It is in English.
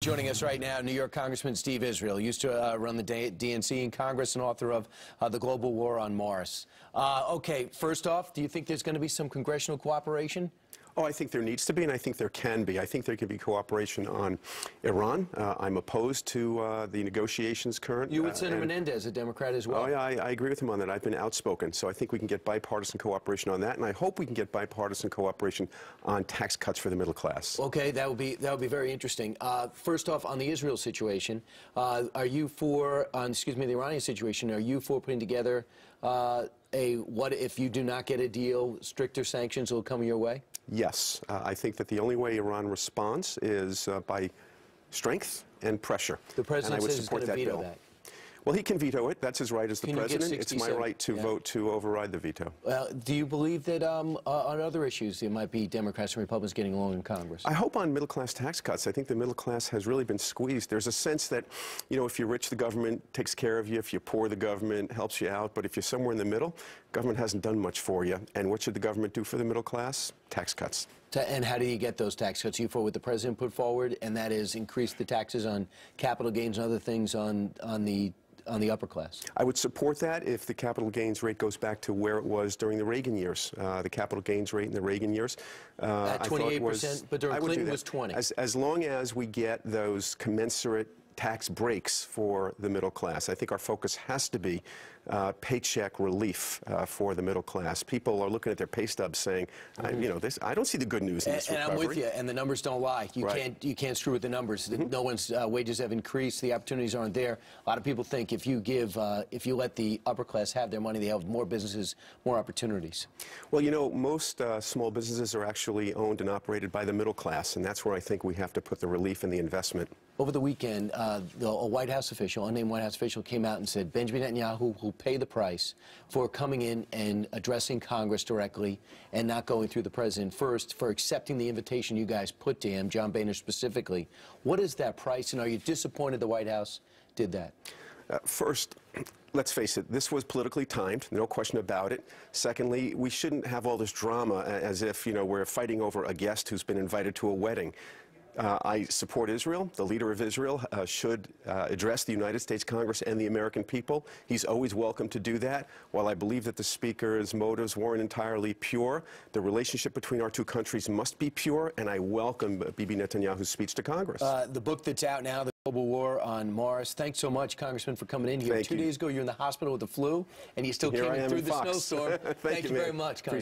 Joining us right now, New York Congressman Steve Israel. Used to run the DNC in Congress and author of The Global War on Mars. Okay, first off, do you think there's going to be some congressional cooperation? Oh, I think there needs to be, and I think there can be. I think there can be cooperation on Iran. I'm opposed to the negotiations current. You with Senator Menendez, a Democrat as well. Oh, yeah, I agree with him on that. I've been outspoken, so I think we can get bipartisan cooperation on that, and I hope we can get bipartisan cooperation on tax cuts for the middle class. Okay, that would be very interesting. First off, on the Israel situation, are you for, the Iranian situation, are you for putting together what if you do not get a deal, stricter sanctions will come your way? Yes. I think that the only way Iran responds is by strength and pressure. The president says he's going to veto that. Well, he can veto it. That's his right as the president. It's my right to vote to override the veto. Do you believe that on other issues there might be Democrats and Republicans getting along in Congress? I hope on middle-class tax cuts. I think the middle class has really been squeezed. There's a sense that, you know, if you're rich, the government takes care of you. If you're poor, the government helps you out. But if you're somewhere in the middle, government hasn't done much for you. And what should the government do for the middle class? Tax cuts. And how do you get those tax cuts? You for what the president put forward, and that is increase the taxes on capital gains and other things on the upper class. I would support that if the capital gains rate goes back to where it was during the Reagan years. The capital gains rate in the Reagan years. At 28%, but during Clinton was 20. As long as we get those commensurate tax breaks for the middle class. I think our focus has to be paycheck relief for the middle class. People are looking at their pay stubs saying, you know, I don't see the good news in this recovery. And I'm with you, and the numbers don't lie. You can't screw with the numbers. No one's wages have increased. The opportunities aren't there. A lot of people think if you let the upper class have their money, they have more businesses, more opportunities. Well, you know, most small businesses are actually owned and operated by the middle class, and that's where I think we have to put the relief and the investment. Over the weekend, a White House official, unnamed White House official, came out and said Benjamin Netanyahu will pay the price for coming in and addressing Congress directly and not going through the president first, for accepting the invitation you guys put to him, John Boehner specifically. What is that price, and are you disappointed the White House did that? First, let's face it, this was politically timed, no question about it. Secondly, we shouldn't have all this drama as if, you know, we're fighting over a guest who's been invited to a wedding. I support Israel. The leader of Israel should address the United States Congress and the American people. He's always welcome to do that. While I believe that the Speaker's motives weren't entirely pure, the relationship between our two countries must be pure, and I welcome Bibi Netanyahu's speech to Congress. The book that's out now, The Global War on Mars. Thanks so much, Congressman, for coming in here. Thank you. 2 days ago, you were in the hospital with the flu, and you still came in through the snowstorm. Thank you very much, Congressman.